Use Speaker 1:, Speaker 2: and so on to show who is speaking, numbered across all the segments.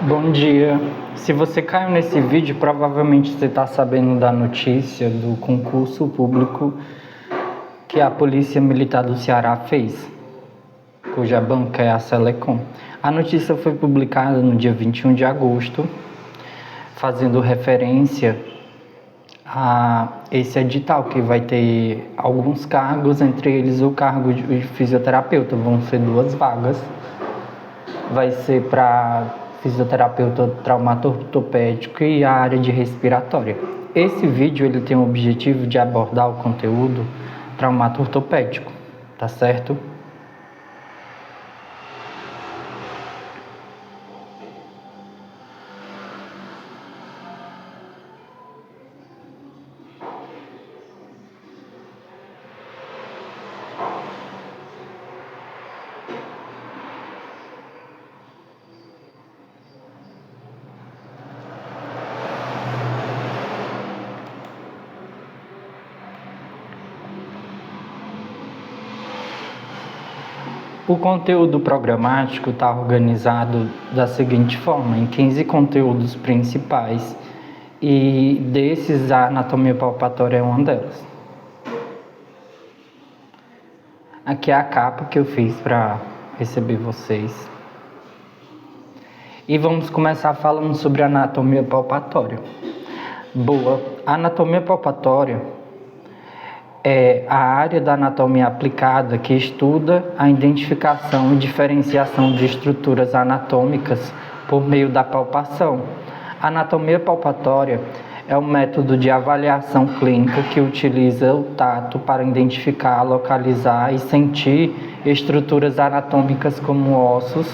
Speaker 1: Bom dia. Se você caiu nesse vídeo, provavelmente você está sabendo da notícia do concurso público que a Polícia Militar do Ceará fez, cuja banca é a Selecom. A notícia foi publicada no dia 21 de agosto, fazendo referência a esse edital, que vai ter alguns cargos, entre eles o cargo de fisioterapeuta. Vão ser 2 vagas. Vai ser para fisioterapeuta traumato-ortopédico e a área de respiratória. Esse vídeo ele tem o objetivo de abordar o conteúdo traumato-ortopédico, tá certo? O conteúdo programático está organizado da seguinte forma, em 15 conteúdos principais, e desses a anatomia palpatória é uma delas. Aqui é a capa que eu fiz para receber vocês. E vamos começar falando sobre a anatomia palpatória. Boa, a anatomia palpatória é a área da anatomia aplicada que estuda a identificação e diferenciação de estruturas anatômicas por meio da palpação. A anatomia palpatória é um método de avaliação clínica que utiliza o tato para identificar, localizar e sentir estruturas anatômicas como ossos,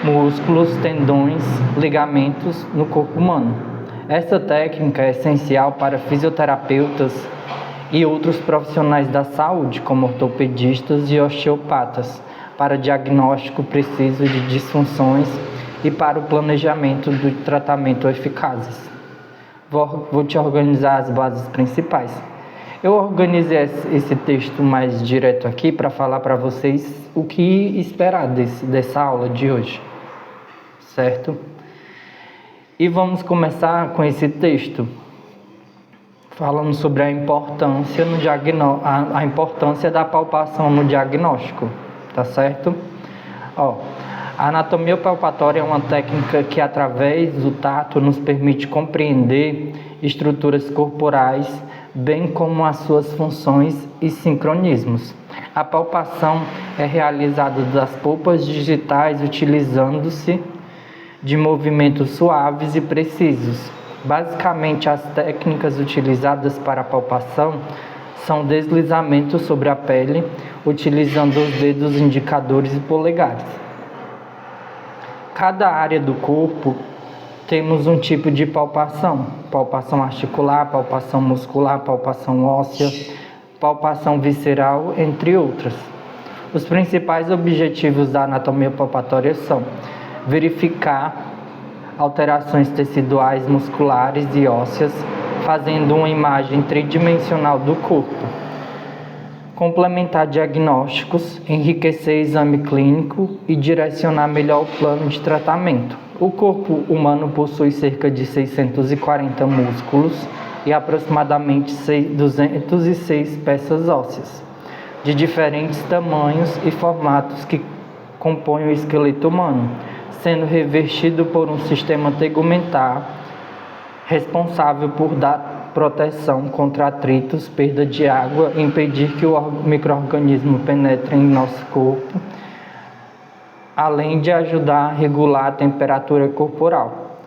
Speaker 1: músculos, tendões, ligamentos no corpo humano. Essa técnica é essencial para fisioterapeutas e outros profissionais da saúde, como ortopedistas e osteopatas, para diagnóstico preciso de disfunções e para o planejamento do tratamento eficazes. Vou te organizar as bases principais. Eu organizei esse texto mais direto aqui para falar para vocês o que esperar dessa aula de hoje, certo? E vamos começar com esse texto, falando sobre a importância a importância da palpação no diagnóstico, tá certo? A anatomia palpatória é uma técnica que, através do tato, nos permite compreender estruturas corporais, bem como as suas funções e sincronismos. A palpação é realizada das polpas digitais utilizando-se de movimentos suaves e precisos. Basicamente, as técnicas utilizadas para a palpação são deslizamentos sobre a pele, utilizando os dedos indicadores e polegares. Cada área do corpo temos um tipo de palpação: palpação articular, palpação muscular, palpação óssea, palpação visceral, entre outras. Os principais objetivos da anatomia palpatória são verificar alterações teciduais, musculares e ósseas, fazendo uma imagem tridimensional do corpo, complementar diagnósticos, enriquecer exame clínico e direcionar melhor o plano de tratamento. O corpo humano possui cerca de 640 músculos e aproximadamente 206 peças ósseas, de diferentes tamanhos e formatos que compõem o esqueleto humano, sendo revestido por um sistema tegumentar responsável por dar proteção contra atritos, perda de água, impedir que o micro-organismo penetre em nosso corpo, além de ajudar a regular a temperatura corporal.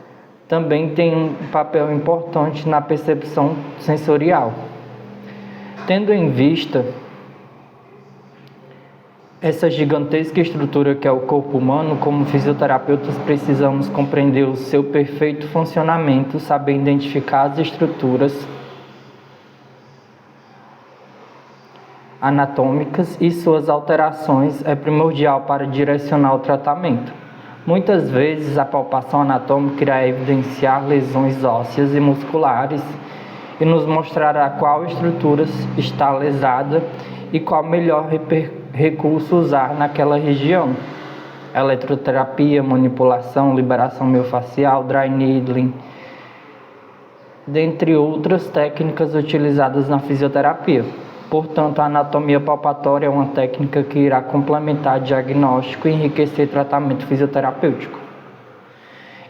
Speaker 1: Também tem um papel importante na percepção sensorial. Tendo em vista essa gigantesca estrutura que é o corpo humano, como fisioterapeutas precisamos compreender o seu perfeito funcionamento, saber identificar as estruturas anatômicas e suas alterações é primordial para direcionar o tratamento. Muitas vezes a palpação anatômica irá evidenciar lesões ósseas e musculares e nos mostrará qual estrutura está lesada e qual melhor recurso usar naquela região. eletroterapia, manipulação, liberação miofascial, dry needling, dentre outras técnicas utilizadas na fisioterapia. Portanto, a anatomia palpatória é uma técnica que irá complementar diagnóstico e enriquecer tratamento fisioterapêutico.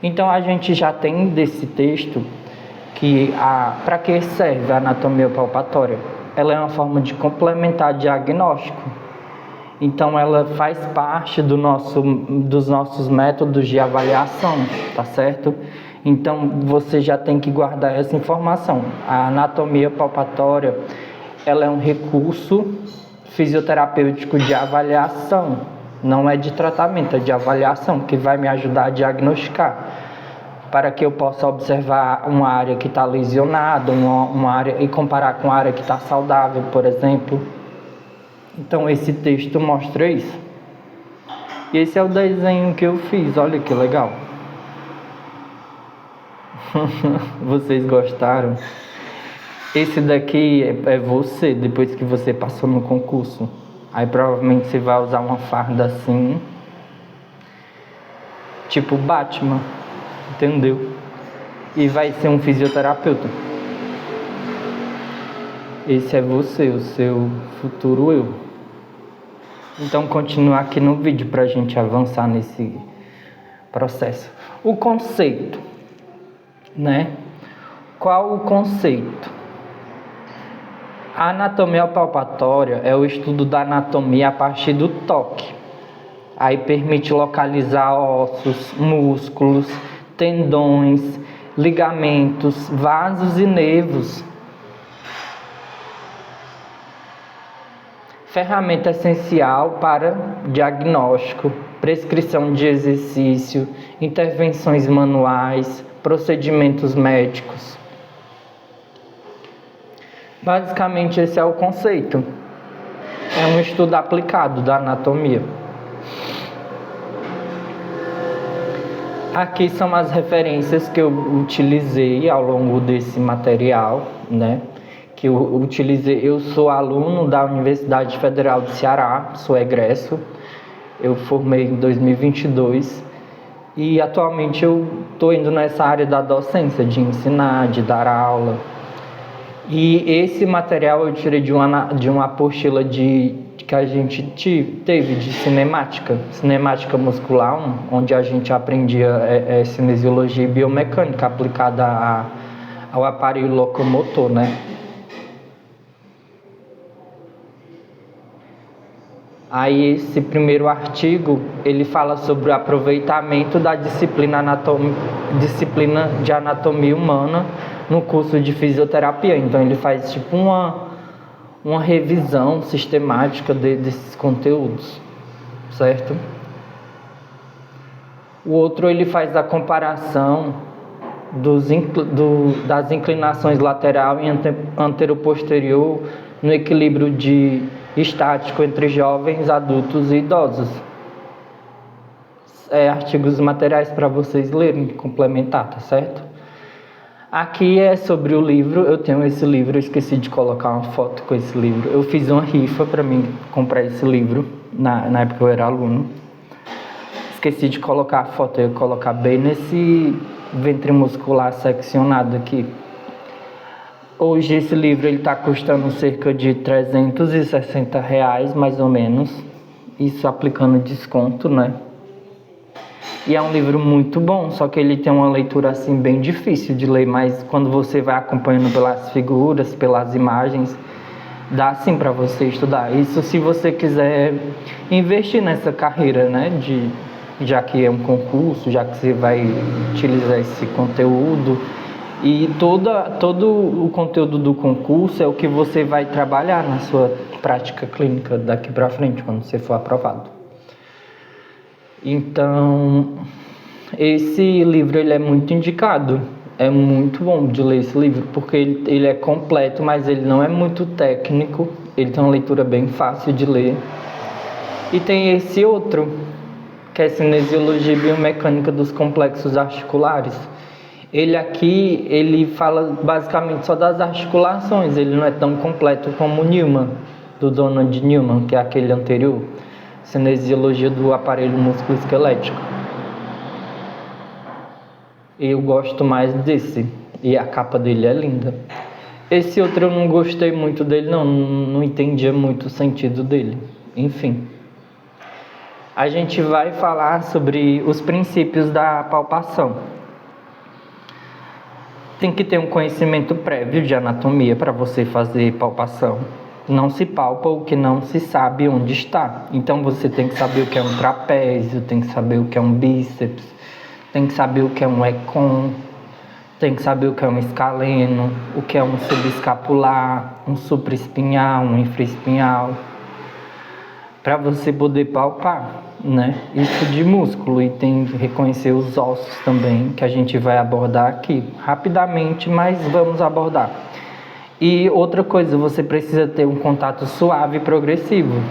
Speaker 1: Então, a gente já tem desse texto que para que serve a anatomia palpatória? Ela é uma forma de complementar diagnóstico. Então, ela faz parte dos nossos métodos de avaliação, tá certo? Então, você já tem que guardar essa informação. A anatomia palpatória, ela é um recurso fisioterapêutico de avaliação, não é de tratamento, é de avaliação, que vai me ajudar a diagnosticar, para que eu possa observar uma área que está lesionada, uma área, e comparar com a área que está saudável, por exemplo. Então, esse texto mostra isso. E esse é o desenho que eu fiz, olha que legal. Vocês gostaram? Esse daqui é você, depois que você passou no concurso. Aí provavelmente você vai usar uma farda assim, tipo Batman, entendeu? E vai ser um fisioterapeuta. Esse é você, o seu futuro eu. Então continua aqui no vídeo pra gente avançar nesse processo. O conceito, né? Qual o conceito? A anatomia palpatória é o estudo da anatomia a partir do toque. Aí permite localizar ossos, músculos, tendões, ligamentos, vasos e nervos. Ferramenta essencial para diagnóstico, prescrição de exercício, intervenções manuais, procedimentos médicos. Basicamente, esse é o conceito. É um estudo aplicado da anatomia. Aqui são as referências que eu utilizei ao longo desse material, né? Que eu utilizei. Eu sou aluno da Universidade Federal do Ceará, sou egresso. Eu formei em 2022 e atualmente eu estou indo nessa área da docência, de ensinar, de dar aula. E esse material eu tirei de uma apostila que a gente teve de cinemática muscular, onde a gente aprendia cinesiologia e biomecânica aplicada ao aparelho locomotor, né? Aí esse primeiro artigo, ele fala sobre o aproveitamento da disciplina de anatomia humana no curso de fisioterapia. Então ele faz tipo uma revisão sistemática desses conteúdos, certo? O outro, ele faz a comparação das inclinações lateral e anteroposterior no equilíbrio estático entre jovens, adultos e idosos. Artigos materiais para vocês lerem, complementar, tá certo? Aqui é sobre o livro. Eu tenho esse livro, eu esqueci de colocar uma foto com esse livro. Eu fiz uma rifa para mim comprar esse livro, na época eu era aluno. Esqueci de colocar a foto, eu ia colocar bem nesse ventre muscular seccionado aqui. Hoje esse livro está custando cerca de R$360, mais ou menos. Isso aplicando desconto, né? E é um livro muito bom, só que ele tem uma leitura assim bem difícil de ler, mas quando você vai acompanhando pelas figuras, pelas imagens, dá sim para você estudar. Isso se você quiser investir nessa carreira, né? Já que é um concurso, já que você vai utilizar esse conteúdo. E todo o conteúdo do concurso é o que você vai trabalhar na sua prática clínica daqui para frente, quando você for aprovado. Então, esse livro ele é muito indicado. É muito bom de ler esse livro, porque ele é completo, mas ele não é muito técnico. Ele tem uma leitura bem fácil de ler. E tem esse outro, que é Cinesiologia e Biomecânica dos Complexos Articulares. Ele fala basicamente só das articulações, ele não é tão completo como o Newman, do Donald Newman, que é aquele anterior. Cinesiologia do aparelho músculo-esquelético. Eu gosto mais desse, e a capa dele é linda. Esse outro eu não gostei muito dele, não entendia muito o sentido dele. Enfim, a gente vai falar sobre os princípios da palpação. Tem que ter um conhecimento prévio de anatomia para você fazer palpação. Não se palpa o que não se sabe onde está. Então você tem que saber o que é um trapézio, tem que saber o que é um bíceps, tem que saber o que é um econ, tem que saber o que é um escaleno, o que é um subescapular, um supraespinhal, um infraespinhal, para você poder palpar, né? Isso de músculo, e tem que reconhecer os ossos também, que a gente vai abordar aqui rapidamente, mas vamos abordar. E outra coisa, você precisa ter um contato suave e progressivo,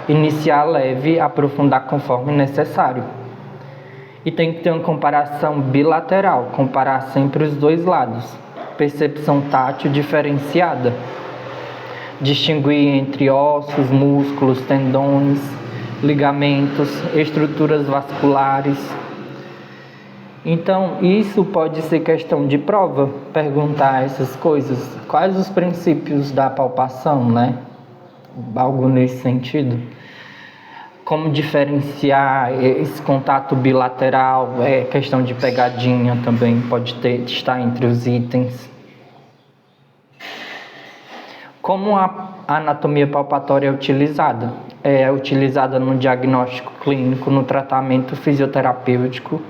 Speaker 1: iniciar leve, aprofundar conforme necessário. E tem que ter uma comparação bilateral, comparar sempre os dois lados. Percepção tátil diferenciada. Distinguir entre ossos, músculos, tendões, ligamentos, estruturas vasculares. Então, isso pode ser questão de prova, perguntar essas coisas. Quais os princípios da palpação, né? Algo nesse sentido. Como diferenciar esse contato bilateral, questão de pegadinha também pode estar entre os itens. Como a anatomia palpatória é utilizada? É utilizada no diagnóstico clínico, no tratamento fisioterapêutico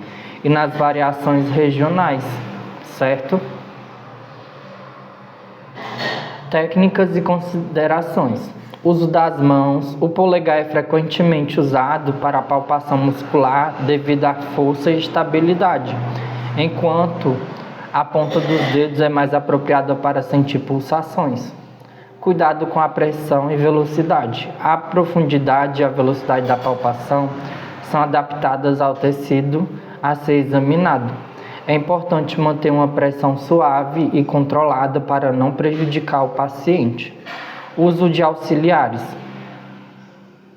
Speaker 1: e nas variações regionais, certo? Técnicas e considerações. Uso das mãos. O polegar é frequentemente usado para a palpação muscular devido à força e estabilidade, enquanto a ponta dos dedos é mais apropriada para sentir pulsações. Cuidado com a pressão e velocidade. A profundidade e a velocidade da palpação são adaptadas ao tecido a ser examinado. É importante manter uma pressão suave e controlada para não prejudicar o paciente. Uso de auxiliares.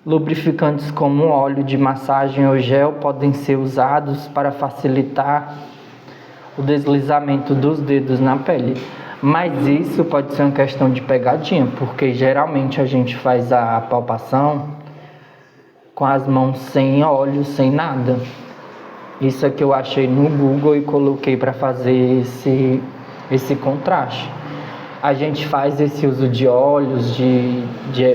Speaker 1: Lubrificantes como óleo de massagem ou gel podem ser usados para facilitar o deslizamento dos dedos na pele. Mas isso pode ser uma questão de pegadinha, porque geralmente a gente faz a palpação com as mãos sem óleo, sem nada. Isso é que eu achei no Google e coloquei para fazer esse contraste. A gente faz esse uso de óleos, de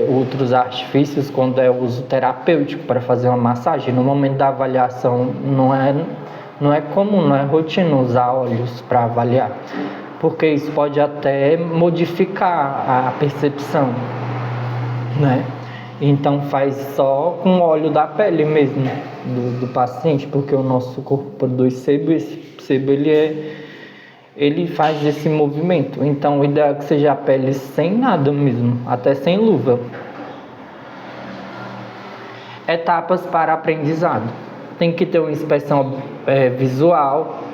Speaker 1: outros artifícios quando é uso terapêutico para fazer uma massagem. No momento da avaliação não é comum, não é rotina usar óleos para avaliar, porque isso pode até modificar a percepção, né? Então faz só com o óleo da pele mesmo do paciente, porque o nosso corpo produz sebo e esse sebo ele faz esse movimento. Então o ideal é que seja a pele sem nada mesmo, até sem luva. Etapas para aprendizado. Tem que ter uma inspeção visual,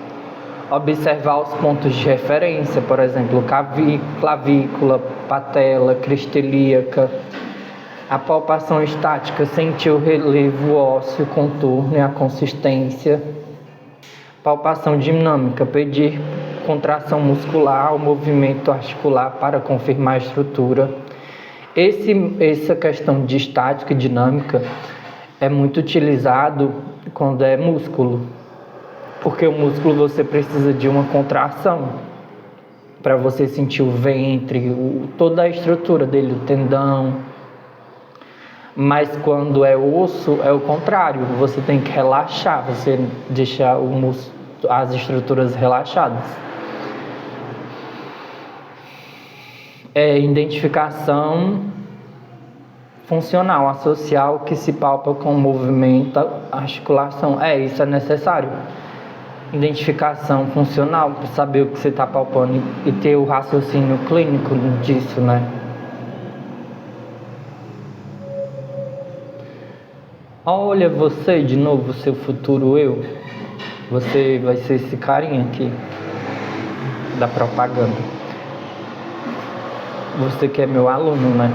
Speaker 1: observar os pontos de referência, por exemplo, clavícula, patela, crista ilíaca. A palpação estática, sentir o relevo ósseo, o contorno e a consistência. Palpação dinâmica, pedir contração muscular ou movimento articular para confirmar a estrutura. Essa questão de estática e dinâmica é muito utilizado quando é músculo, porque o músculo você precisa de uma contração para você sentir o ventre, toda a estrutura dele, o tendão. Mas quando é osso, é o contrário, você tem que relaxar, você deixar as estruturas relaxadas. Identificação funcional, associar o que se palpa com o movimento, articulação. Isso é necessário. Identificação funcional, para saber o que você está palpando e ter o raciocínio clínico disso, né? Olha você de novo, seu futuro eu. Você vai ser esse carinha aqui da propaganda. Você que é meu aluno, né?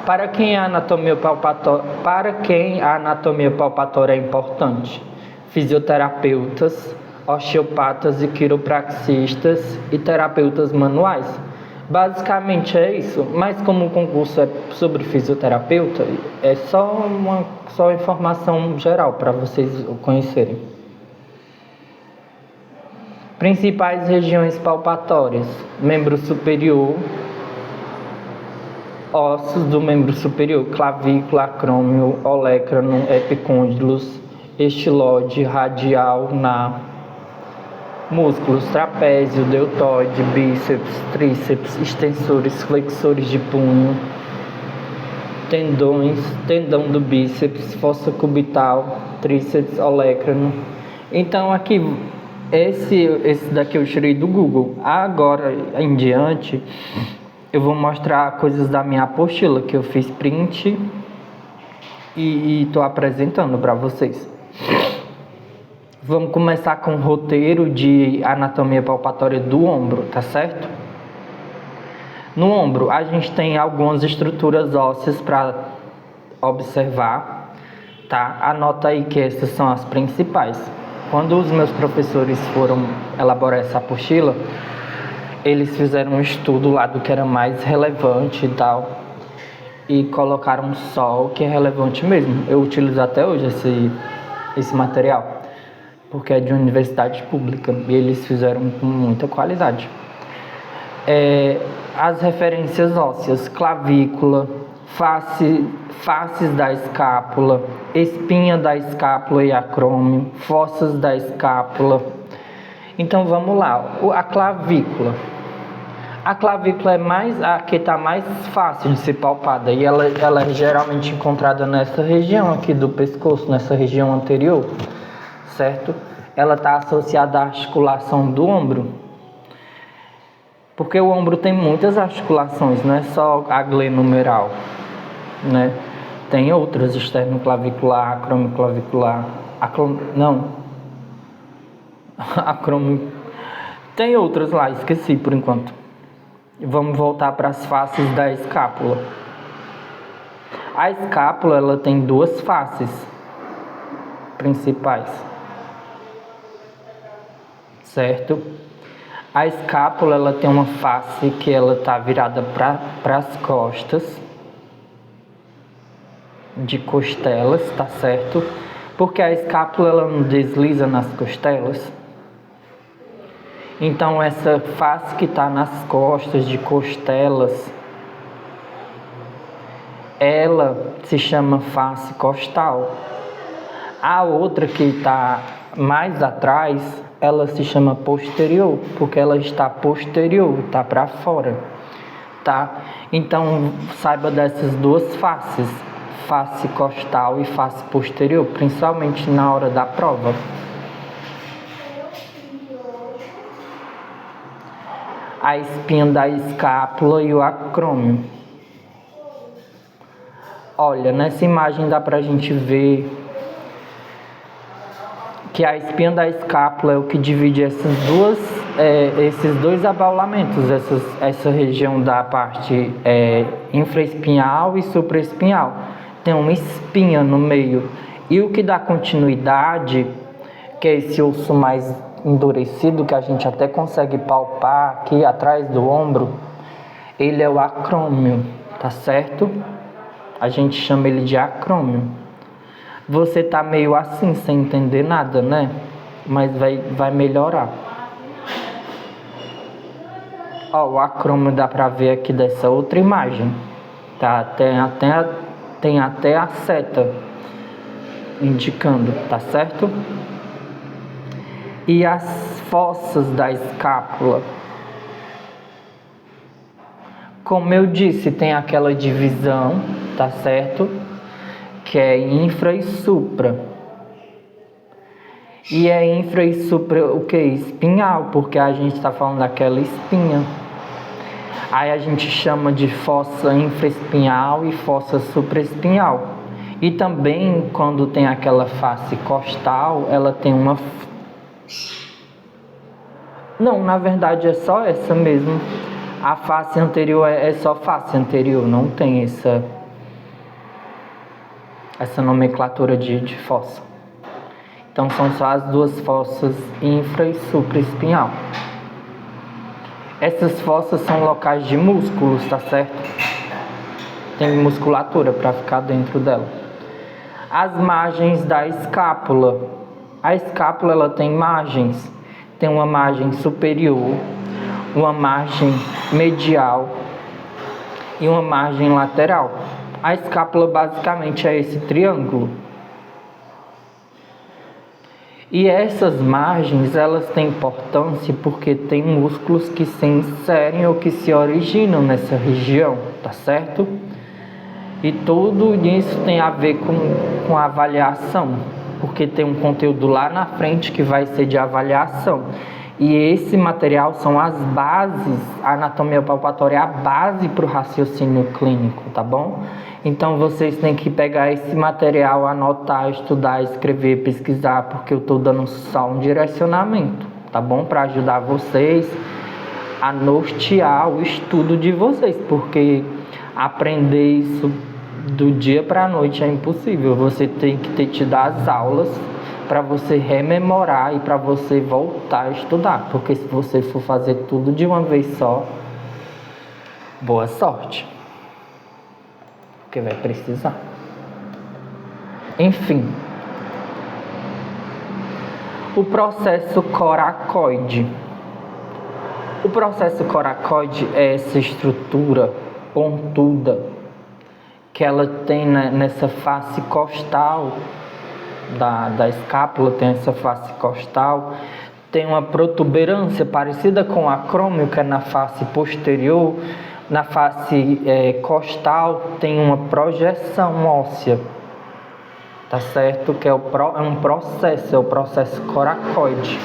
Speaker 1: Para quem a anatomia palpatória é importante? Fisioterapeutas, osteopatas e quiropraxistas e terapeutas manuais. Basicamente é isso, mas como o concurso é sobre fisioterapeuta, é só informação geral para vocês conhecerem. Principais regiões palpatórias: membro superior, ossos do membro superior, clavícula, acrômio, olecrano, epicôndilos, estilode, radial, músculos, trapézio, deltoide, bíceps, tríceps, extensores, flexores de punho, tendões, tendão do bíceps, fossa cubital, tríceps, olecrano. Então aqui, esse daqui eu tirei do Google. Agora em diante, eu vou mostrar coisas da minha apostila que eu fiz print e tô apresentando para vocês. Vamos começar com o roteiro de anatomia palpatória do ombro, tá certo? No ombro, a gente tem algumas estruturas ósseas para observar, tá? Anota aí que essas são as principais. Quando os meus professores foram elaborar essa apostila, eles fizeram um estudo lá do que era mais relevante e tal, e colocaram só o que é relevante mesmo. Eu utilizo até hoje esse material, porque é de universidade pública e eles fizeram com muita qualidade. As referências ósseas: clavícula, faces da escápula, espinha da escápula e acrômio, fossas da escápula. Então vamos lá, a clavícula. A clavícula é a que está mais fácil de ser palpada e ela é geralmente encontrada nessa região aqui do pescoço, nessa região anterior, certo? Ela está associada à articulação do ombro, porque o ombro tem muitas articulações, não é só a glenumeral, né? Tem outras: esternoclavicular, acromioclavicular, tem outras lá, esqueci por enquanto. Vamos voltar para as faces da escápula. A escápula, ela tem duas faces principais, certo? A escápula, ela tem uma face que ela está virada para as costas, de costelas, tá certo? Porque a escápula, ela não desliza nas costelas. Então essa face que está nas costas, de costelas, ela se chama face costal. A outra que está mais atrás, ela se chama posterior, porque ela está posterior, está para fora, tá? Então saiba dessas duas faces, face costal e face posterior, principalmente na hora da prova. A espinha da escápula e o acrômio. Olha, nessa imagem dá pra gente ver que a espinha da escápula é o que divide esses dois abaulamentos, essa região da parte infraespinhal e supraespinhal. Tem uma espinha no meio. E o que dá continuidade, que é esse osso mais endurecido, que a gente até consegue palpar aqui atrás do ombro, ele é o acrômio, tá certo? A gente chama ele de acrômio. Você tá meio assim, sem entender nada, né? Mas vai melhorar. Ó, o acrômio dá pra ver aqui dessa outra imagem, tá? Tem até a seta indicando, tá certo? E as fossas da escápula, como eu disse, tem aquela divisão, tá certo? Que é infra e supra. E é infra e supra o que? Espinhal, porque a gente está falando daquela espinha. Aí a gente chama de fossa infraespinhal e fossa supraespinhal. E também, quando tem aquela face costal, ela tem uma... Não, na verdade é só essa mesmo. A face anterior é só face anterior, não tem essa essa nomenclatura de fossa. Então são só as duas fossas infra e supraespinhal. Essas fossas são locais de músculos, tá certo? Tem musculatura para ficar dentro dela. As margens da escápula. A escápula ela tem margens. Tem uma margem superior, uma margem medial e uma margem lateral. A escápula basicamente é esse triângulo. E essas margens, elas têm importância porque tem músculos que se inserem ou que se originam nessa região, tá certo? E tudo isso tem a ver com a avaliação, porque tem um conteúdo lá na frente que vai ser de avaliação. E esse material são as bases, a anatomia palpatória é a base para o raciocínio clínico, tá bom? Então vocês têm que pegar esse material, anotar, estudar, escrever, pesquisar, porque eu estou dando só um direcionamento, tá bom? Para ajudar vocês a nortear o estudo de vocês, porque aprender isso do dia para a noite é impossível. Você tem que ter tido as aulas para você rememorar e para você voltar a estudar, porque se você for fazer tudo de uma vez só, boa sorte, porque vai precisar. Enfim, o processo coracoide. O processo coracoide é essa estrutura pontuda que ela tem nessa face costal da escápula, tem essa face costal, tem uma protuberância parecida com o acrômio, que é na face posterior. Na face costal tem uma projeção óssea, tá certo? Que é um processo, é o processo coracoide.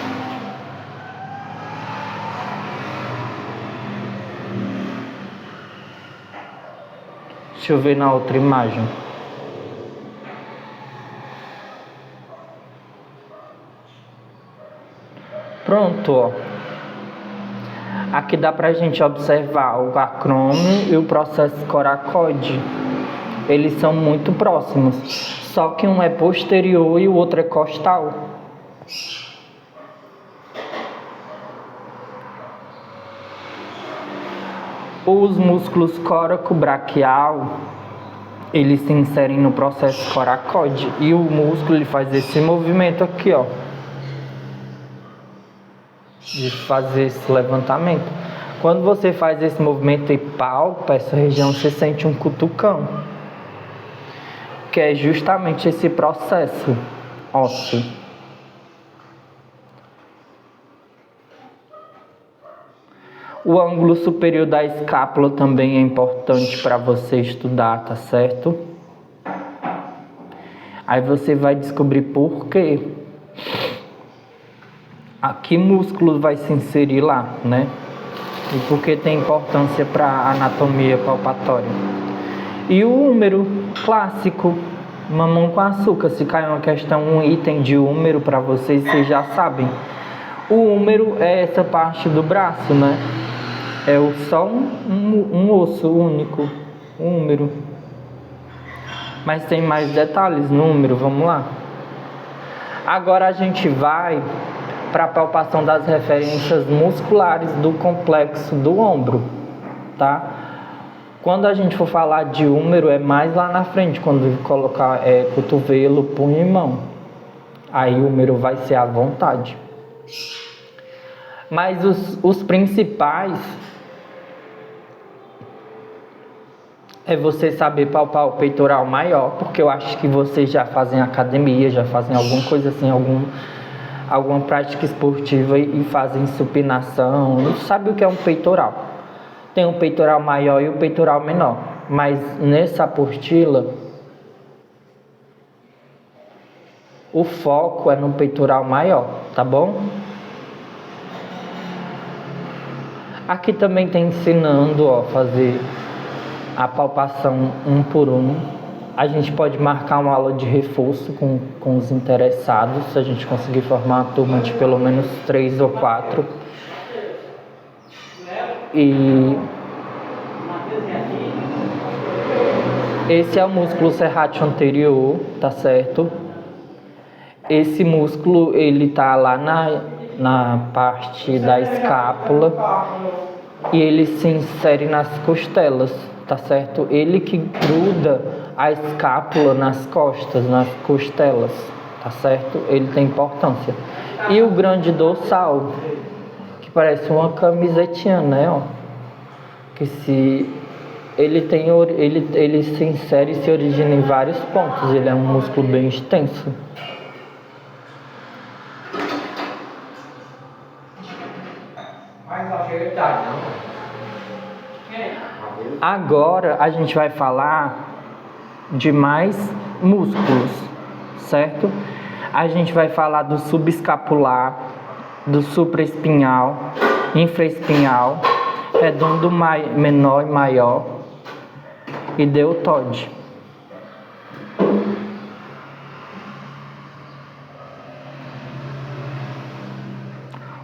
Speaker 1: Deixa eu ver na outra imagem. Pronto, ó. Aqui dá pra gente observar o acrômio e o processo coracoide. Eles são muito próximos, só que um é posterior e o outro é costal. Os músculos coracobraquial, eles se inserem no processo coracoide e o músculo ele faz esse movimento aqui, ó, de fazer esse levantamento. Quando você faz esse movimento e palpa essa região, você sente um cutucão, que é justamente esse processo ósseo. O ângulo superior da escápula também é importante para você estudar, tá certo? Aí você vai descobrir por quê. A que músculo vai se inserir lá, né? E por que tem importância para a anatomia palpatória. E o húmero clássico, mamão com açúcar. Se cair uma questão, um item de húmero para vocês, vocês já sabem. O húmero é essa parte do braço, né? É só um osso único, o húmero. Mas tem mais detalhes no húmero, vamos lá. Agora a gente vai para a palpação das referências musculares do complexo do ombro, tá? Quando a gente for falar de húmero, é mais lá na frente, quando colocar cotovelo, punho e mão. Aí o húmero vai ser à vontade. Mas os principais é você saber palpar o peitoral maior, porque eu acho que vocês já fazem academia, já fazem alguma coisa assim, alguma prática esportiva e fazem supinação, e sabe o que é um peitoral. Tem um peitoral maior e um peitoral menor, mas nessa apostila o foco é no peitoral maior, tá bom? Aqui também tem ensinando, ó, fazer a palpação um por um. A gente pode marcar uma aula de reforço com os interessados, se a gente conseguir formar uma turma de pelo menos 3 ou 4. E Esse é o músculo serrátil anterior, tá certo? Esse músculo, ele tá lá na parte da escápula e ele se insere nas costelas, tá certo? Ele que gruda a escápula nas costas, nas costelas, tá certo? Ele tem importância. E o grande dorsal, que parece uma camisetinha, né, ó? Que se ele se insere e se origina em vários pontos. Ele é um músculo bem extenso. Agora a gente vai falar de mais músculos, certo? A gente vai falar do subescapular, do supraespinhal, infraespinhal, redondo menor e maior e deltoide.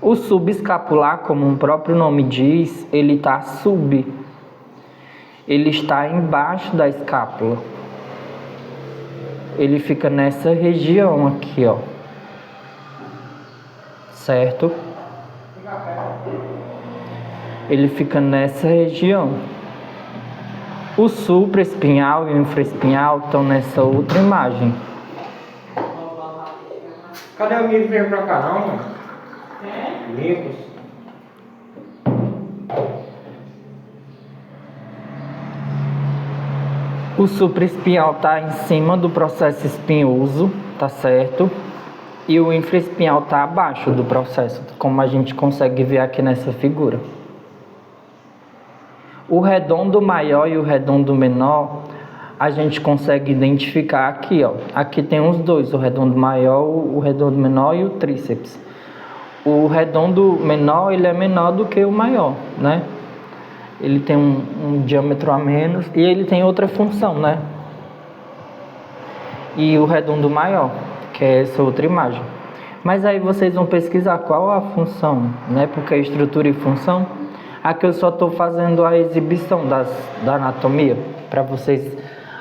Speaker 1: O subescapular, como o próprio nome diz, ele está embaixo da escápula. Ele fica nessa região aqui, ó. Certo? Ele fica nessa região. O supraespinhal e o infraespinhal estão nessa outra imagem.
Speaker 2: Cadê o Mico? Veio pra cá, não, mano? Micos.
Speaker 1: O supraespinhal está em cima do processo espinhoso, tá certo? E o infraespinhal está abaixo do processo, como a gente consegue ver aqui nessa figura. O redondo maior e o redondo menor, a gente consegue identificar aqui, ó. Aqui tem os dois, o redondo maior, o redondo menor e o tríceps. O redondo menor, ele é menor do que o maior, né? Ele tem um diâmetro a menos e ele tem outra função, né? E o redondo maior, que é essa outra imagem. Mas aí vocês vão pesquisar qual a função, né? Porque é estrutura e função. Aqui eu só estou fazendo a exibição da anatomia, para vocês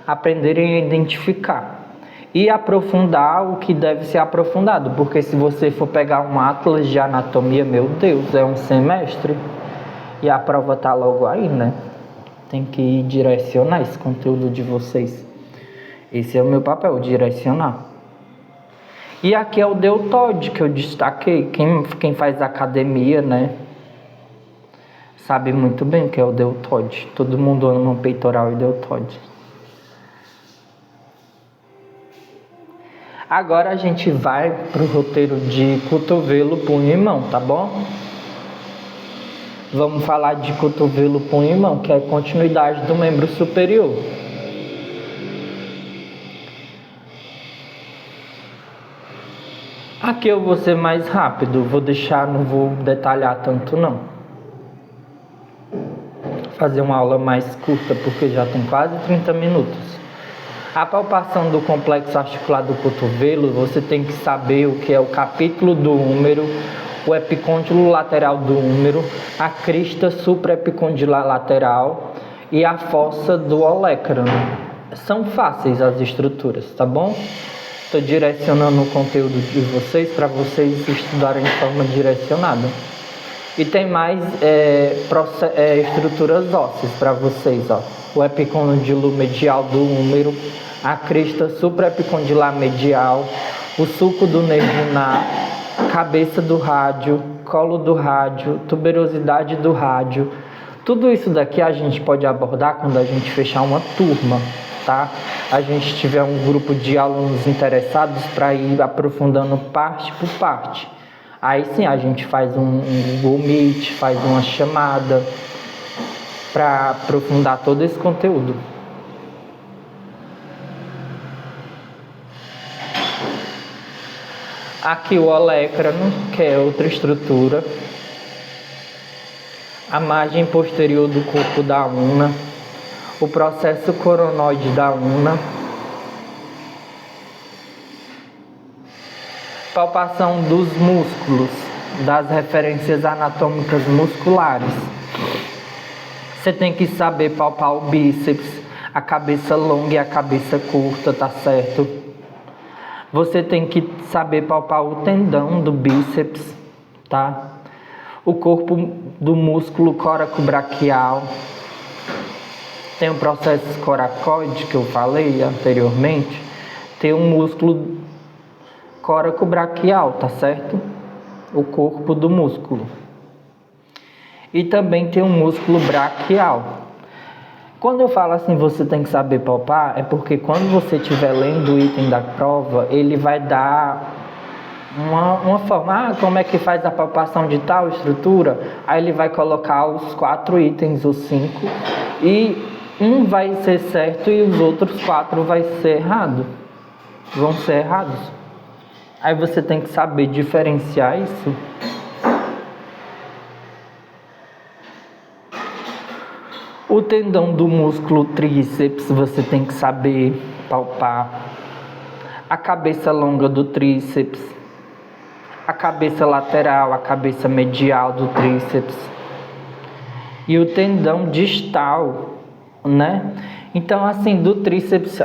Speaker 1: aprenderem a identificar. E aprofundar o que deve ser aprofundado, porque se você for pegar um atlas de anatomia, meu Deus, é um semestre. E a prova tá logo aí, né? Tem que direcionar esse conteúdo de vocês. Esse é o meu papel, direcionar. E aqui é o deltoide que eu destaquei. Quem faz academia, né? Sabe muito bem o que é o deltoide. Todo mundo ama um peitoral e deltoide. Agora a gente vai pro roteiro de cotovelo, punho e mão, tá bom? Vamos falar de cotovelo, punho e mão, que é a continuidade do membro superior. Aqui eu vou ser mais rápido, não vou detalhar tanto não. Fazer uma aula mais curta, porque já tem quase 30 minutos. A palpação do complexo articular do cotovelo, você tem que saber o que é o capítulo do húmero, o epicôndilo lateral do húmero, a crista supraepicondilar lateral e a fossa do olecrano. São fáceis as estruturas, tá bom? Estou direcionando o conteúdo de vocês para vocês estudarem de forma direcionada. E tem mais estruturas ósseas para vocês, ó. O epicôndilo medial do húmero, a crista supraepicondilar medial, o sulco do nervo ulnar, cabeça do rádio, colo do rádio, tuberosidade do rádio. Tudo isso daqui a gente pode abordar quando a gente fechar uma turma, tá? A gente tiver um grupo de alunos interessados para ir aprofundando parte por parte. Aí sim a gente faz um Google Meet, faz uma chamada para aprofundar todo esse conteúdo. Aqui o olecrano, que é outra estrutura. A margem posterior do corpo da una. O processo coronoide da una. Palpação dos músculos, das referências anatômicas musculares. Você tem que saber palpar o bíceps, a cabeça longa e a cabeça curta, tá certo? Você tem que saber palpar o tendão do bíceps, tá? O corpo do músculo coracobraquial. Tem o processo coracoide que eu falei anteriormente. Tem um músculo coracobraquial, tá certo? O corpo do músculo. E também tem um músculo braquial. Quando eu falo assim, você tem que saber palpar, é porque quando você estiver lendo o item da prova, ele vai dar uma forma, como é que faz a palpação de tal estrutura? Aí ele vai colocar os 4 itens, os 5, e um vai ser certo e os outros 4 vai ser errado. Vão ser errados. Aí você tem que saber diferenciar isso. O tendão do músculo tríceps você tem que saber palpar. A cabeça longa do tríceps. A cabeça lateral, a cabeça medial do tríceps. E o tendão distal, né? Então, assim, do tríceps,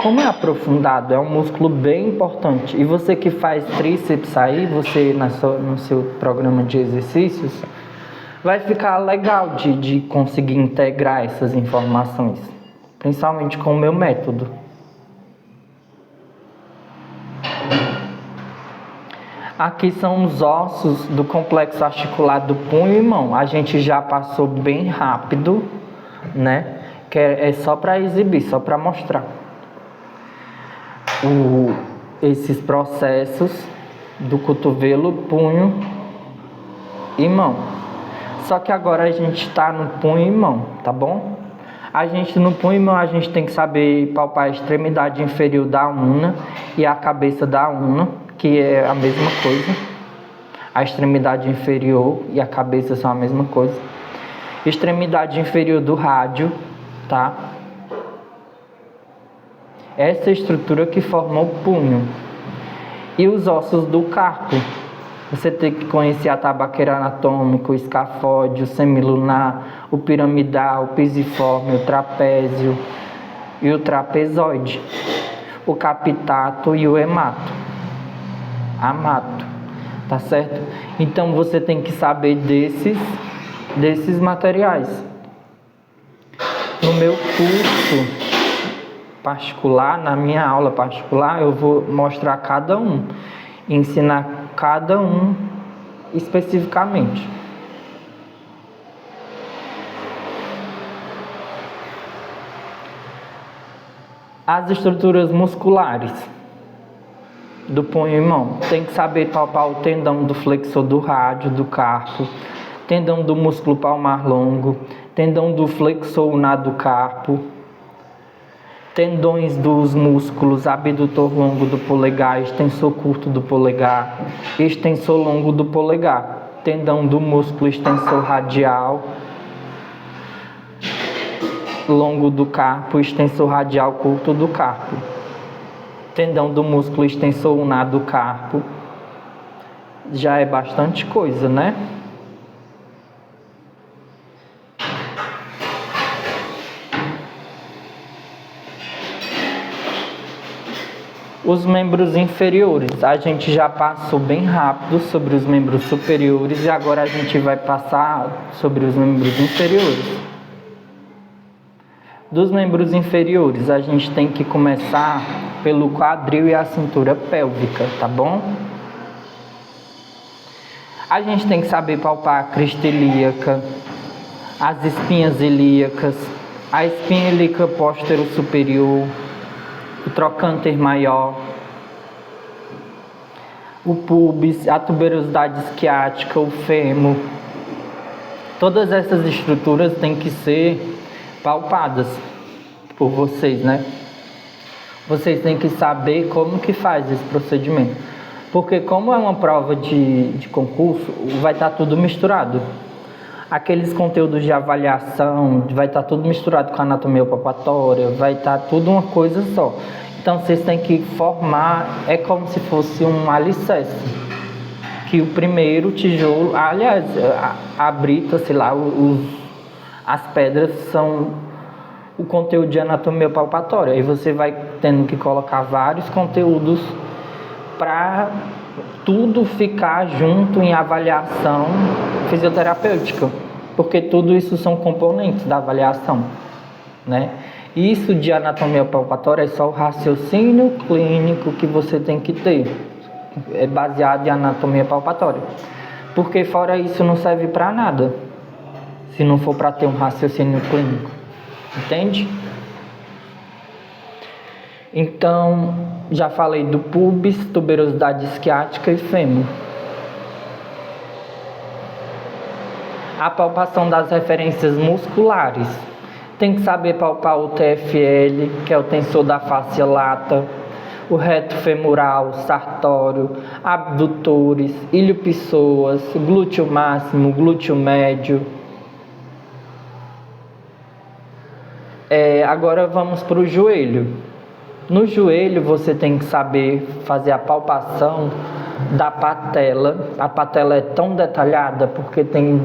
Speaker 1: como é aprofundado, é um músculo bem importante. E você que faz tríceps aí, você no seu programa de exercícios, vai ficar legal de conseguir integrar essas informações, principalmente com o meu método. Aqui são os ossos do complexo articular do punho e mão. A gente já passou bem rápido, né? Que é só para exibir, só para mostrar esses processos do cotovelo, punho e mão. Só que agora a gente está no punho e mão, tá bom? No punho e mão a gente tem que saber palpar a extremidade inferior da una e a cabeça da una, que é a mesma coisa. A extremidade inferior e a cabeça são a mesma coisa. Extremidade inferior do rádio, tá? Essa estrutura que forma o punho. E os ossos do carpo. Você tem que conhecer a tabaqueira anatômica, o escafóide, o semilunar, o piramidal, o pisiforme, o trapézio e o trapezoide, o capitato e o amato, tá certo? Então você tem que saber desses materiais. No meu curso particular, na minha aula particular, eu vou mostrar cada um, ensinar cada um especificamente. As estruturas musculares do punho e mão. Tem que saber palpar o tendão do flexor do rádio, do carpo, tendão do músculo palmar longo, tendão do flexor ulnar do carpo, tendões dos músculos abdutor longo do polegar, extensor curto do polegar, extensor longo do polegar, tendão do músculo extensor radial longo do carpo, extensor radial curto do carpo, tendão do músculo extensor ulnar do carpo. Já é bastante coisa, né? Os membros inferiores, a gente já passou bem rápido sobre os membros superiores e agora a gente vai passar sobre os membros inferiores. Dos membros inferiores, a gente tem que começar pelo quadril e a cintura pélvica, tá bom? A gente tem que saber palpar a crista ilíaca, as espinhas ilíacas, a espinha ilíaca póstero superior, o trocânter maior, o púbis, a tuberosidade isquiática, o fêmur. Todas essas estruturas têm que ser palpadas por vocês, né? Vocês têm que saber como que faz esse procedimento. Porque como é uma prova de concurso, vai estar tudo misturado. Aqueles conteúdos de avaliação, vai estar tudo misturado com a anatomia palpatória, vai estar tudo uma coisa só. Então vocês têm que formar, é como se fosse um alicerce. Que o primeiro tijolo, aliás, a brita, sei lá, as pedras são o conteúdo de anatomia palpatória. Aí você vai tendo que colocar vários conteúdos para tudo ficar junto em avaliação fisioterapêutica, porque tudo isso são componentes da avaliação, né? Isso de anatomia palpatória é só o raciocínio clínico que você tem que ter, é baseado em anatomia palpatória, porque fora isso não serve para nada, se não for para ter um raciocínio clínico, entende? Então, já falei do pubis, tuberosidade isquiática e fêmur. A palpação das referências musculares. Tem que saber palpar o TFL, que é o tensor da fáscia lata, o reto femoral, sartório, abdutores, ilho-pessoas, glúteo máximo, glúteo médio. Agora vamos para o joelho. No joelho você tem que saber fazer a palpação da patela. A patela é tão detalhada porque tem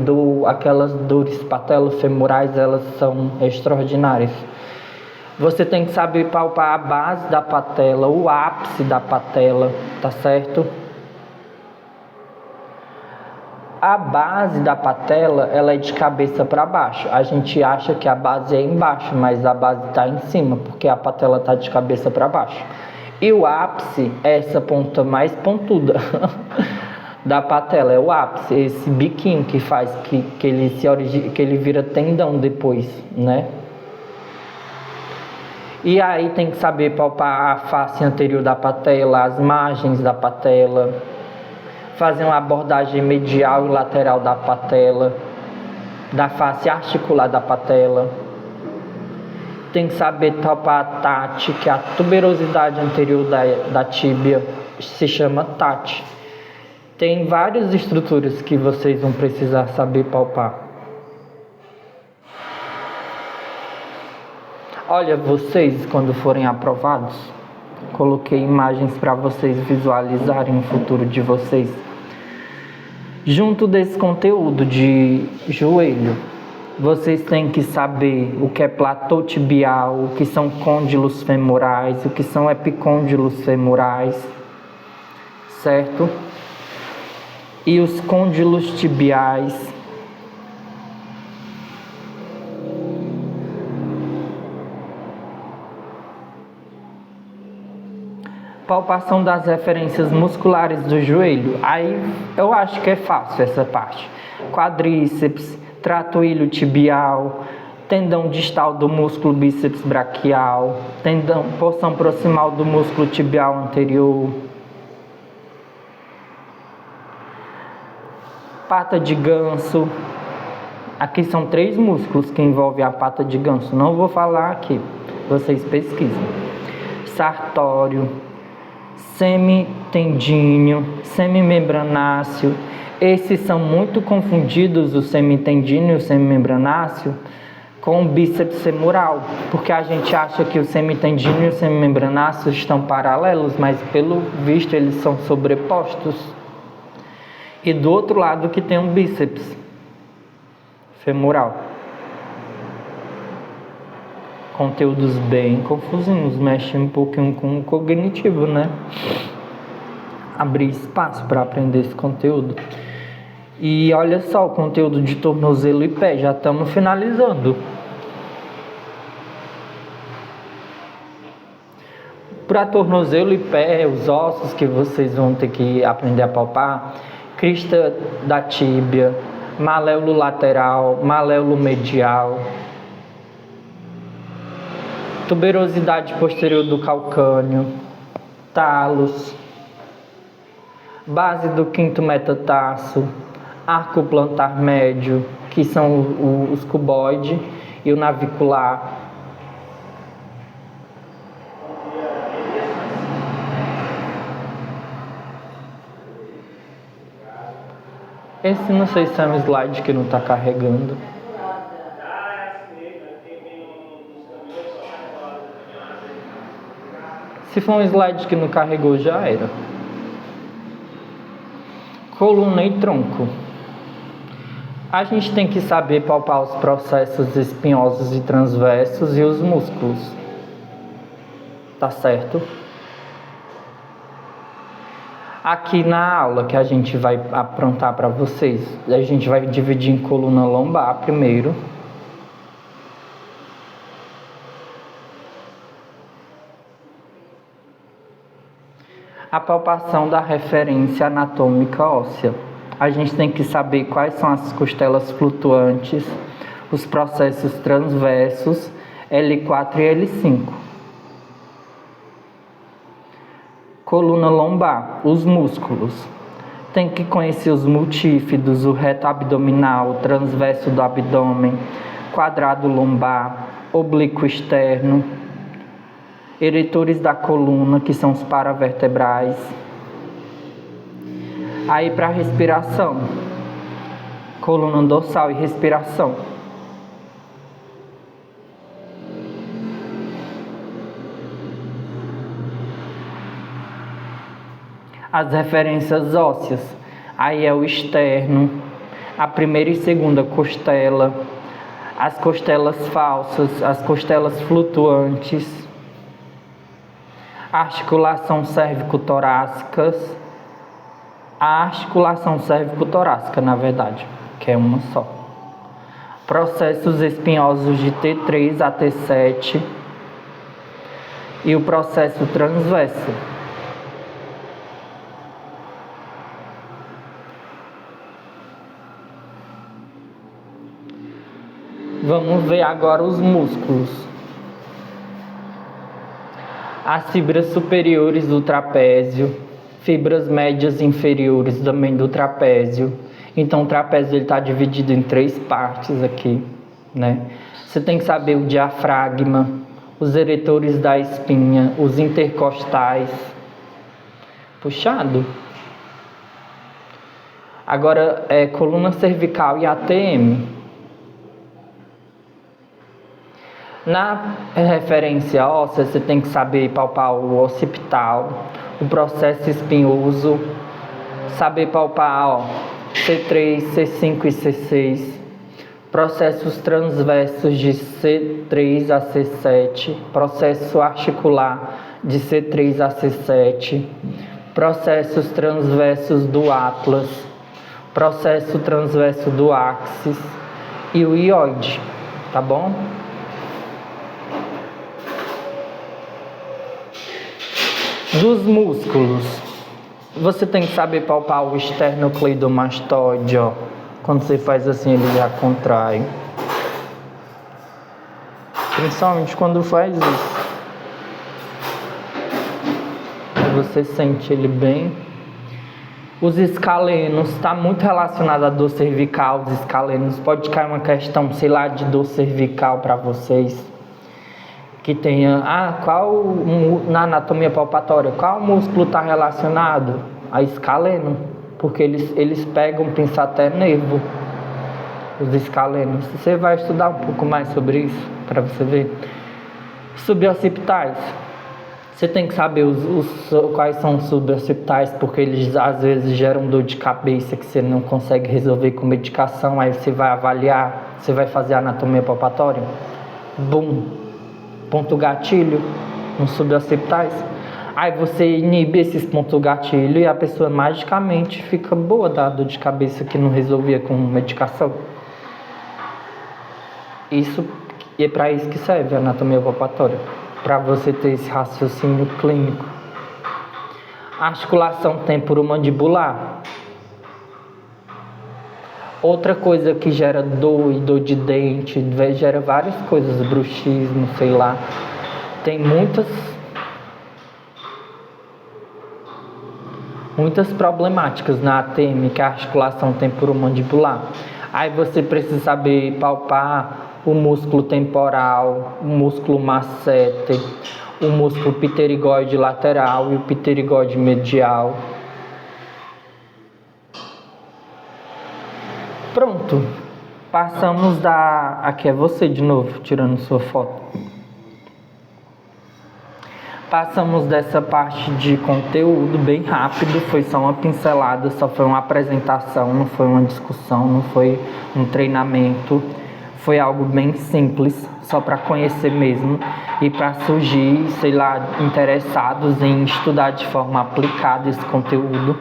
Speaker 1: aquelas dores patelofemorais, elas são extraordinárias. Você tem que saber palpar a base da patela, o ápice da patela, tá certo? A base da patela, ela é de cabeça para baixo. A gente acha que a base é embaixo, mas a base está em cima, porque a patela está de cabeça para baixo. E o ápice é essa ponta mais pontuda da patela, é o ápice, esse biquinho que faz que ele vira tendão depois, né? E aí tem que saber palpar a face anterior da patela, as margens da patela, fazer uma abordagem medial e lateral da patela, da face articular da patela. Tem que saber palpar a TAT, que é a tuberosidade anterior da tíbia, se chama TAT. Tem várias estruturas que vocês vão precisar saber palpar. Olha, vocês, quando forem aprovados, coloquei imagens para vocês visualizarem o futuro de vocês. Junto desse conteúdo de joelho, vocês têm que saber o que é platô tibial, o que são côndilos femorais, o que são epicôndilos femorais, certo? E os côndilos tibiais. Palpação das referências musculares do joelho. Aí eu acho que é fácil essa parte. Quadríceps, trato iliotibial, tendão distal do músculo bíceps braquial, porção proximal do músculo tibial anterior, pata de ganso. Aqui são 3 músculos que envolvem a pata de ganso. Não vou falar aqui, vocês pesquisem. Sartório, semitendíneo, semimembranáceo. Esses são muito confundidos, o semitendíneo e o semimembranáceo, com o bíceps femoral, porque a gente acha que o semitendíneo e o semimembranáceo estão paralelos, mas pelo visto eles são sobrepostos. E do outro lado que tem um bíceps femoral. Conteúdos bem confusinhos, mexe um pouquinho com o cognitivo, né? Abrir espaço para aprender esse conteúdo. E olha só o conteúdo de tornozelo e pé, já estamos finalizando. Para tornozelo e pé, os ossos que vocês vão ter que aprender a palpar: crista da tíbia, maléolo lateral, maléolo medial, tuberosidade posterior do calcâneo, talos, base do quinto metatarso, arco plantar médio, que são os cuboide e o navicular. Esse não sei se é um slide que não está carregando. Se for um slide que não carregou, já era. Coluna e tronco. A gente tem que saber palpar os processos espinhosos e transversos e os músculos. Tá certo? Aqui na aula que a gente vai aprontar para vocês, a gente vai dividir em coluna lombar primeiro. A palpação da referência anatômica óssea. A gente tem que saber quais são as costelas flutuantes, os processos transversos, L4 e L5. Coluna lombar, os músculos. Tem que conhecer os multífidos, o reto abdominal, o transverso do abdômen, quadrado lombar, oblíquo externo, eretores da coluna, que são os paravertebrais. Aí para respiração, coluna dorsal e respiração. As referências ósseas, aí é o externo, a primeira e segunda costela, as costelas falsas, as costelas flutuantes, a articulação cérvico-torácica, a articulação cérvico-torácica, na verdade, que é uma só. Processos espinhosos de T3 a T7 e o processo transverso. Vamos ver agora os músculos. As fibras superiores do trapézio, fibras médias e inferiores também do trapézio. Então o trapézio está dividido em 3 partes aqui, né? Você tem que saber o diafragma, os eretores da espinha, os intercostais. Puxado. Agora é coluna cervical e ATM. Na referência óssea, você tem que saber palpar o occipital, o processo espinhoso, saber palpar C3, C5 e C6, processos transversos de C3 a C7, processo articular de C3 a C7, processos transversos do atlas, processo transverso do axis e o ióide, tá bom? Dos músculos, você tem que saber palpar o esternocleidomastoide, ó. Quando você faz assim, ele já contrai. Principalmente quando faz isso. Você sente ele bem. Os escalenos, está muito relacionado à dor cervical. Os escalenos, pode cair uma questão, sei lá, de dor cervical para vocês. Que tenha, na anatomia palpatória, qual músculo está relacionado? A escaleno, porque eles pegam, pensar até nervo, os escalenos. Você vai estudar um pouco mais sobre isso, para você ver. Suboccipitais, você tem que saber quais são os suboccipitais, porque eles às vezes geram dor de cabeça que você não consegue resolver com medicação, aí você vai avaliar, você vai fazer anatomia palpatória, ponto gatilho nos suboccipitais. Aí você inibe esses pontos gatilho e a pessoa magicamente fica boa da dor de cabeça que não resolvia com medicação. Isso é para isso que serve a anatomia palpatória, para você ter esse raciocínio clínico. Articulação temporomandibular. Outra coisa que gera dor e dor de dente, gera várias coisas, bruxismo, sei lá. Tem muitas problemáticas na ATM, que é a articulação temporomandibular. Aí você precisa saber palpar o músculo temporal, o músculo masseter, o músculo pterigóide lateral e o pterigóide medial. Pronto, passamos aqui é você de novo, tirando sua foto. Passamos dessa parte de conteúdo bem rápido, foi só uma pincelada, só foi uma apresentação, não foi uma discussão, não foi um treinamento, foi algo bem simples, só para conhecer mesmo e para surgir, sei lá, interessados em estudar de forma aplicada esse conteúdo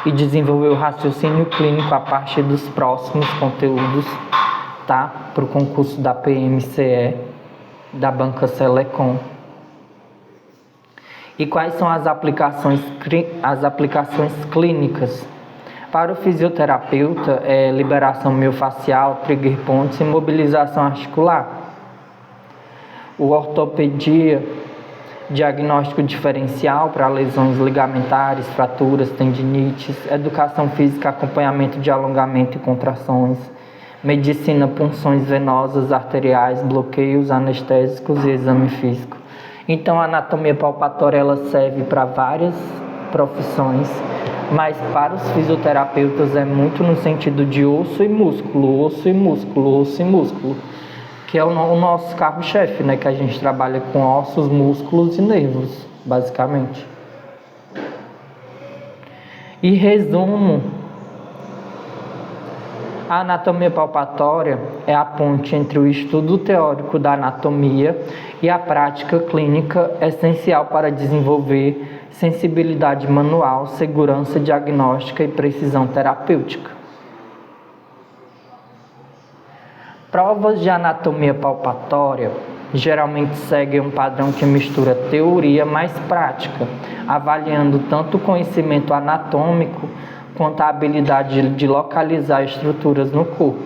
Speaker 1: e desenvolver o raciocínio clínico a partir dos próximos conteúdos, tá? Para o concurso da PMCE, da Banca Selecom. E quais são as aplicações clínicas? Para o fisioterapeuta, é liberação miofascial, trigger points e mobilização articular. O ortopedia, diagnóstico diferencial para lesões ligamentares, fraturas, tendinites. Educação física, acompanhamento de alongamento e contrações. Medicina, punções venosas, arteriais, bloqueios anestésicos e exame físico. Então, a anatomia palpatória ela serve para várias profissões, mas para os fisioterapeutas é muito no sentido de osso e músculo, osso e músculo, osso e músculo, que é o nosso carro-chefe, né? Que a gente trabalha com ossos, músculos e nervos, basicamente. E resumo, a anatomia palpatória é a ponte entre o estudo teórico da anatomia e a prática clínica essencial para desenvolver sensibilidade manual, segurança diagnóstica e precisão terapêutica. Provas de anatomia palpatória geralmente seguem um padrão que mistura teoria mais prática, avaliando tanto o conhecimento anatômico quanto a habilidade de localizar estruturas no corpo.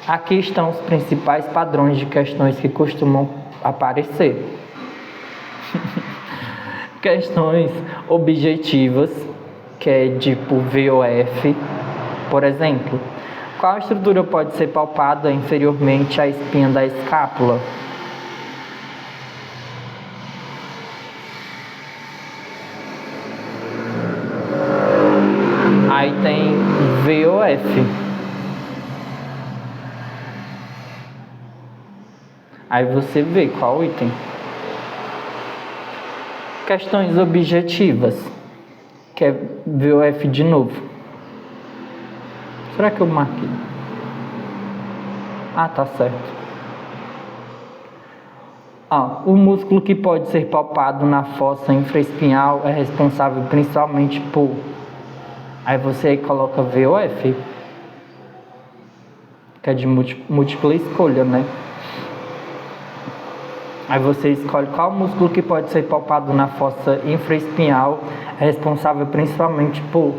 Speaker 1: Aqui estão os principais padrões de questões que costumam aparecer. Questões objetivas, que é tipo VOF, por exemplo. Qual estrutura pode ser palpada inferiormente à espinha da escápula? Aí tem VOF. Aí você vê qual item. Questões objetivas, que é VOF de novo. Será que eu marquei? Ah, tá certo. O músculo que pode ser palpado na fossa infraespinhal é responsável principalmente por... Aí você coloca VOF, que é de múltipla escolha, né? Aí você escolhe qual músculo que pode ser palpado na fossa infraespinhal é responsável principalmente por...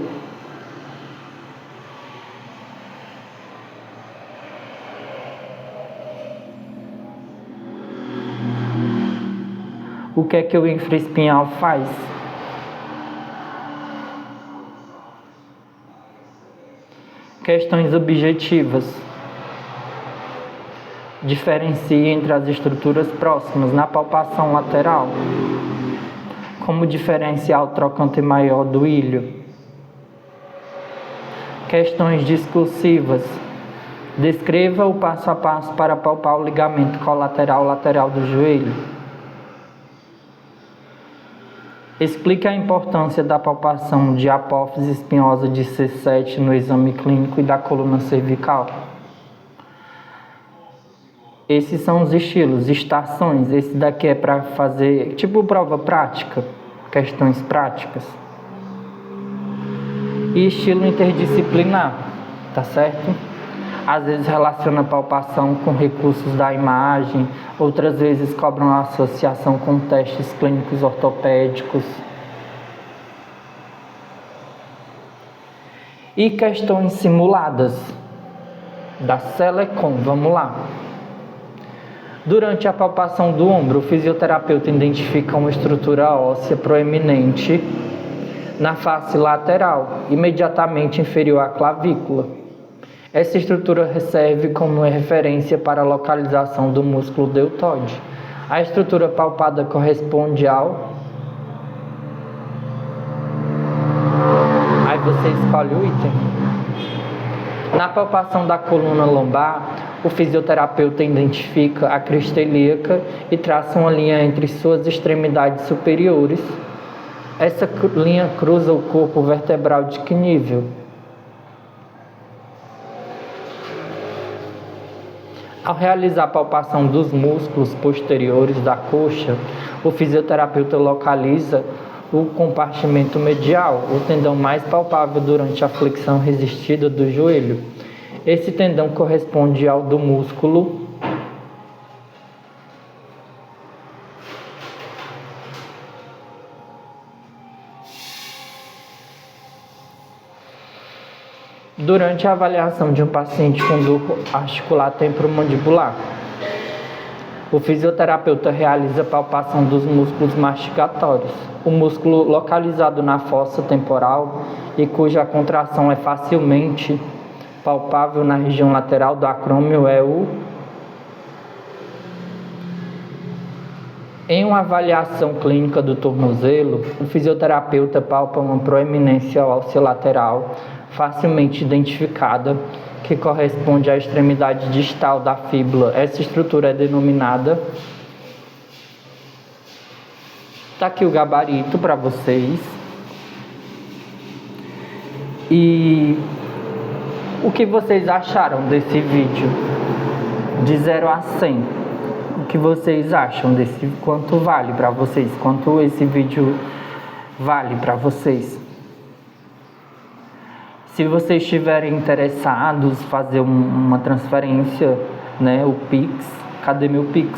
Speaker 1: O que é que o infraespinhal faz? Questões objetivas. Diferencia entre as estruturas próximas na palpação lateral. Como diferenciar o trocante maior do ilho? Questões discursivas. Descreva o passo a passo para palpar o ligamento colateral lateral do joelho. Explique a importância da palpação de apófise espinhosa de C7 no exame clínico e da coluna cervical. Esses são os estilos, estações. Esse daqui é para fazer, tipo prova prática, questões práticas. E estilo interdisciplinar, tá certo? Às vezes relaciona a palpação com recursos da imagem, outras vezes cobram a associação com testes clínicos ortopédicos. E questões simuladas da Selecom, vamos lá. Durante a palpação do ombro, o fisioterapeuta identifica uma estrutura óssea proeminente na face lateral, imediatamente inferior à clavícula. Essa estrutura serve como referência para a localização do músculo deltoide. A estrutura palpada corresponde ao... Aí você escolhe o item. Na palpação da coluna lombar, o fisioterapeuta identifica a crista ilíaca e traça uma linha entre suas extremidades superiores. Essa linha cruza o corpo vertebral de que nível? Ao realizar a palpação dos músculos posteriores da coxa, o fisioterapeuta localiza o compartimento medial, o tendão mais palpável durante a flexão resistida do joelho. Esse tendão corresponde ao do músculo durante a avaliação de um paciente com dor articular temporomandibular. O fisioterapeuta realiza a palpação dos músculos mastigatórios. O músculo localizado na fossa temporal e cuja contração é facilmente palpável na região lateral do acrômio é o... Em uma avaliação clínica do tornozelo, o fisioterapeuta palpa uma proeminência óssea lateral facilmente identificada, que corresponde à extremidade distal da fíbula. Essa estrutura é denominada... Está aqui o gabarito para vocês. E o que vocês acharam desse vídeo? De 0 a 100. O que vocês acham desse? Quanto vale para vocês? Quanto esse vídeo vale para vocês? Se vocês estiverem interessados em fazer uma transferência, né, o Pix, cadê meu Pix?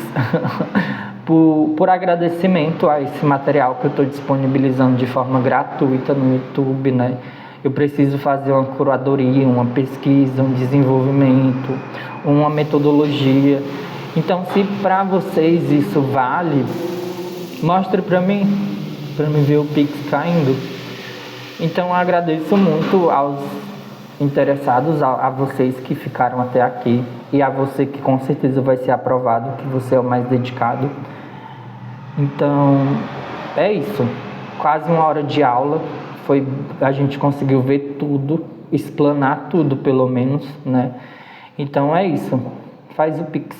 Speaker 1: por agradecimento a esse material que eu estou disponibilizando de forma gratuita no YouTube, né? Eu preciso fazer uma curadoria, uma pesquisa, um desenvolvimento, uma metodologia. Então, se para vocês isso vale, mostre para mim ver o Pix caindo. Então, eu agradeço muito aos interessados, a vocês que ficaram até aqui e a você que com certeza vai ser aprovado, que você é o mais dedicado. Então, é isso. Quase 1 hora de aula. A gente conseguiu ver tudo, explanar tudo pelo menos, né? Então, é isso. Faz o Pix.